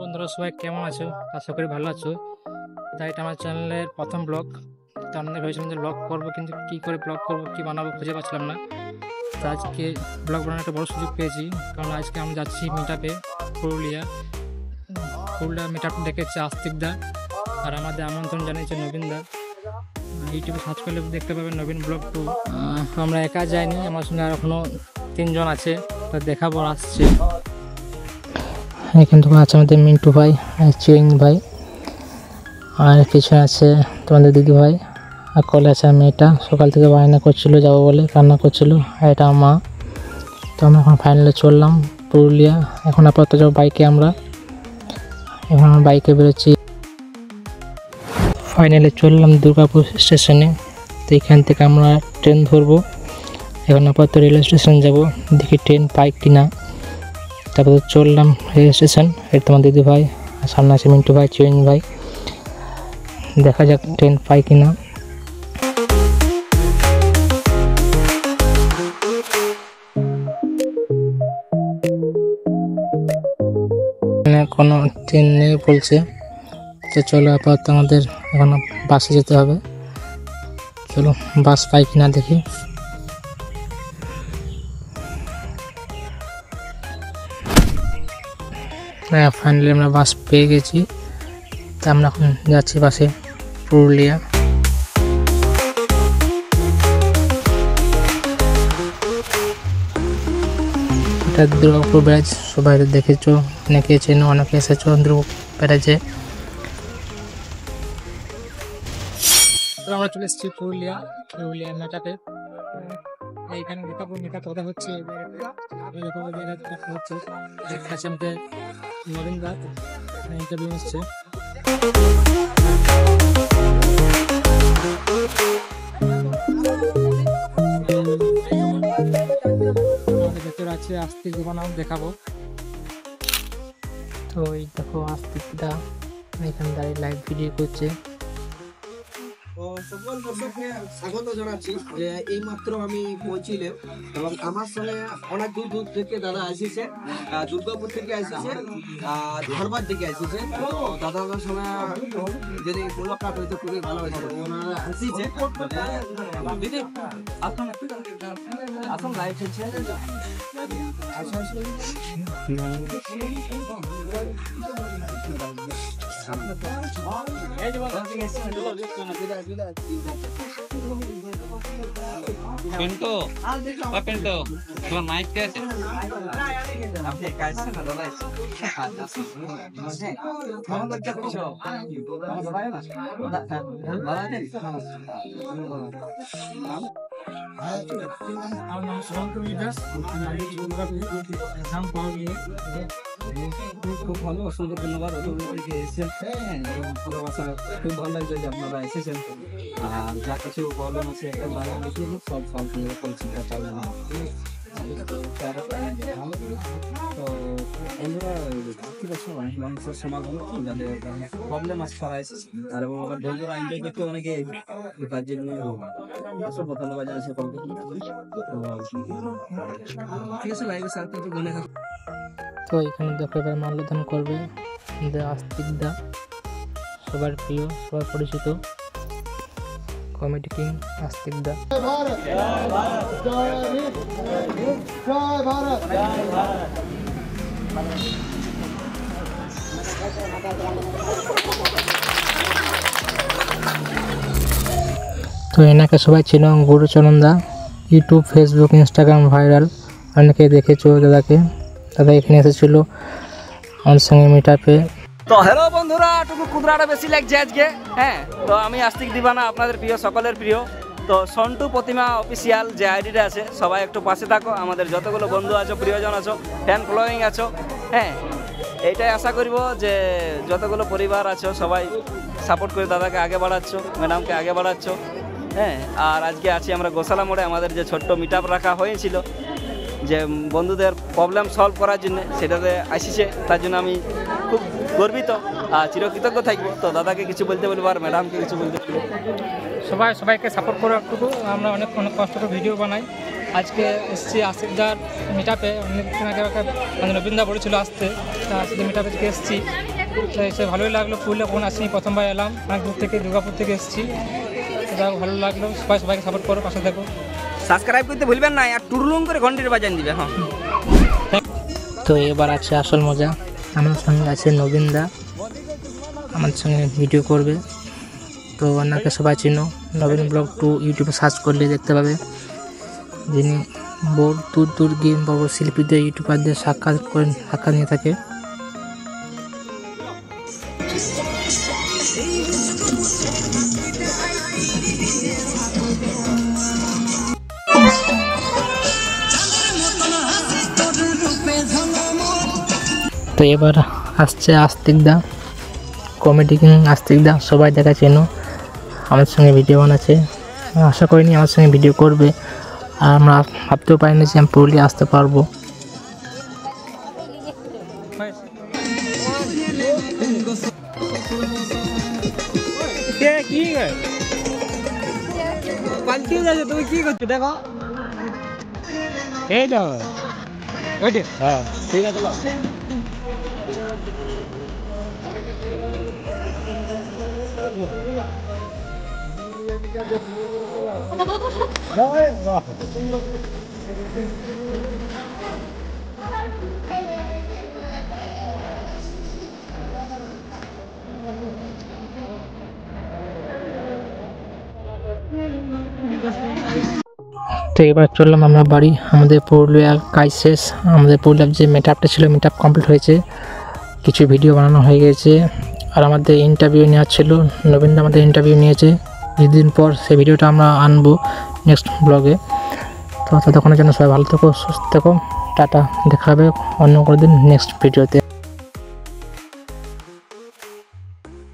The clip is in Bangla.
বন্ধুরা সবাই কেমন আছো? আশা করি ভালো আছো। তাই এটা আমার চ্যানেলের প্রথম ব্লগ। তো আমরা ভেবেছিলাম যে ব্লগ করবো, কিন্তু কী করে ব্লগ করবো, কী বানাবো খুঁজে পাচ্ছিলাম না। তো আজকে ব্লগ বানানোর একটা বড় সুযোগ পেয়েছি, কারণ আজকে আমি যাচ্ছি মিট আপে পুরুলিয়া মিট আপ ডেকেছে আস্তিকদা, আর আমাদের আমন্ত্রণ জানিয়েছে নবীনদা। ইউটিউবে সার্চ করলে দেখতে পাবেন নবীন ব্লগ 2। আমরা একা যাইনি, আমার সঙ্গে আর এখনও 3 জন আছে, তো দেখাবো আসছে। এখান থেকে আছে আমাদের মিন্টু ভাই, চিরিং ভাই, আর পিছনে আছে তোমাদের দিদি ভাই, আর কলে আছে মেয়েটা, সকাল থেকে বায়না করছিল যাবো বলে, কান্না করছিল, আর এটা মা। তো আমরা এখন ফাইনালে চললাম পুরুলিয়া। এখন আপাতত যাবো বাইকে, আমরা এখন বাইকে বেরোচ্ছি। ফাইনালে চললাম দুর্গাপুর স্টেশনে। তো এখান থেকে আমরা ট্রেন ধরবো। এখন আপাতত রেলওয়ে স্টেশন যাব, দেখি ট্রেন পাই কিনা। তারপর চললাম রেল স্টেশন। এটা তোমার দিদি ভাই, আর সামনে আছে মিন্টু ভাই, চিরিং ভাই। দেখা যাক ট্রেন পাই কিনা। কোনো ট্রেন নেই বলছে, তো চলো আপাতত আমাদের এখন বাসে যেতে হবে। চলো বাস পাই কিনা দেখি। হ্যাঁ, ফাইনালি আমরা বাস পেয়ে গেছি। তা আমরা এখন যাচ্ছি বাসে পুরুলিয়া। এটা দুর্গাপুর ব্যারাজ, সবাই দেখেছো, অনেকে চেনো, অনেকে এসেছো দুর্গাপুর ব্যারাজে। তো আমরা চলে এসেছি পুরুলিয়া মেটাপে। এইখানে দেখাবো মেটাপ কথা হচ্ছে, আমাদের নবীন দা ইন্টারভিউ হচ্ছে। আমাদের ভেতরে আছে আস্তিক বানাও, দেখাবো। তো এই দেখো আস্তিকদা এখানে দাঁড়িয়ে লাইভ ভিডিও করছে। সকল দর্শককে স্বাগত জানাচ্ছি যে এই মাত্র আমি পৌঁছিলাম, এবং আমার সঙ্গে অনেক দূর দূর থেকে দাদা আসিছে, দুর্গাপুর থেকে আসিছে, ধারবাদ থেকে আসিছে। তো দাদাদের সঙ্গে যদি মুলাকাত হইতে খুবই ভালো হয়েছে। ওনারা আসিছে, দিদি আসুন আসুন, লাইভ চলছে। पिंटू पिंटू तुम्हारा माइक कैसे আপনি কাছে না দাদা আমার বাচ্চা কিছু আমার দাদা না দাদা নেই। আমার নাম সুমন্ত মিদাস, এক্সাম পাওয়া গিয়ে খুব ভালো, অসংখ্য ধন্যবাদ। এসেছেন পুরো বাসা খুব ভালো লাগছে যে আপনারা এসেছেন। আর যা কিছু প্রবলেম আছে একটা বাংলা লিখে সব সলভ করে বলছি। তো আমরা ঠিক আছে, অনেক মানুষের সমাগম যাদের প্রবলেম আছে তারা এসেছে, আর এবং আমার বন্ধুরা এনজয় করতে অনেকে কাজের নিয়ে অসংখ্য ধন্যবাদ জানাচ্ছি। ঠিক আছে, লাইভে স্যার একটু মনে থাকবে। তো এখানে দেখো এবার মাল্যদান করবে আস্তিকদা, সবার প্রিয়, সবার পরিচিত কমেডি কিং আস্তিকদা। তো এনাকে সবাই ছিল গুরুচরণ দা, ইউটিউব, ফেসবুক, ইনস্টাগ্রাম ভাইরাল, অনেকে দেখেছো দাদাকে। দাদা এখানে এসেছিল আমাদের সঙ্গে মিট আপে। তো হ্যালো বন্ধুরা, টুকু কুদরাটা বেশি লাগছে আজকে। হ্যাঁ, তো আমি আস্তিক দিবানা, আপনাদের প্রিয়, সকলের প্রিয়। তো সন্টু প্রতিমা অফিসিয়াল যে আইডিটা আছে, সবাই একটু পাশে থাকো। আমাদের যতগুলো বন্ধু আছো, প্রিয়জন আছো, ফ্যান ফলোয়িং আছো, হ্যাঁ, এইটাই আশা করব যে যতগুলো পরিবার আছো সবাই সাপোর্ট করে দাদাকে আগে বাড়াচ্ছ, ম্যাডামকে আগে বাড়াচ্ছ। হ্যাঁ, আর আজকে আছি আমরা গোশালা মোড়ে, আমাদের যে ছোট্ট মিট আপ রাখা হয়েছিল যে বন্ধুদের প্রবলেম সলভ করার জন্য, সেটাতে আসিছে। তার জন্য আমি খুব গর্বিত আর চিরকৃতজ্ঞ থাকবো। তো দাদাকে কিছু বলতে বলবো, আর ম্যাডামকে কিছু বলতে বলবো। সবাইকে সাপোর্ট করে একটুকু। আমরা অনেক কষ্ট করে ভিডিও বানাই, আজকে এসেছি আশিকদার মিট আপে। অনেকদিন আগে মানে নবীনদা বলেছিল আসতে, তা আশিকদার মিট আপে থেকে এসেছি। তো এসে ভালোই লাগলো, পুরুলিয়া কোন আসিনি, প্রথমবার এলাম, অনেক দূর থেকে দুর্গাপুর থেকে এসেছি। তো ভালো লাগলো, সবাইকে সাপোর্ট করো, পাশে থাকো, সাবস্ক্রাইব করতে ভুলবেন না, আর টুরলুং করে ঘন্টির বাজান দিবে। হ্যাঁ, তো এবার আছে আসল মজা। আমার সঙ্গে আছে নবীনদা, আমার সঙ্গে ভিডিও করবে। তো ওনাকে সবাই চিনো, নবীন ব্লগ 2 ইউটিউবে সার্চ করলে দেখতে পাবে, যিনি দূর দূর গিয়ে বড় বড় শিল্পীদের, ইউটিউবারদের সাক্ষাৎ নিয়ে থাকে। তো এবার আসছে আস্তিকদা, কমেডি কিং আস্তিকদা, সবাই দেখা চেনো, আমার সঙ্গে ভিডিও বানাচ্ছে। আশা করিনি আমার সঙ্গে ভিডিও করবে, আর আমরা ভাবতেও পারিনি যে আমি পুরুলিয়া আসতে পারবো। তুমি কি করছো দেখো, এই তো হ্যাঁ ঠিক আছে। তো এবার চললাম আমরা বাড়ি। আমাদের পুরুলিয়ার কাজ শেষ, আমাদের পুরুলিয়ার যে মিট আপটা ছিল, মিট আপ কমপ্লিট হয়েছে, কিছু ভিডিও বানানো হয়ে গেছে, আর আমাদের ইন্টারভিউ নেওয়া ছিল, নবীনদা আমাদের ইন্টারভিউ নিয়েছে। কিছুদিন পর সেই ভিডিওটা আমরা আনবো নেক্সট ব্লগে। তো ততক্ষণের জন্য সবাই ভালো থেকো, সুস্থ থেকো, টাটা, দেখা হবে অন্য কোনো দিন নেক্সট ভিডিওতে।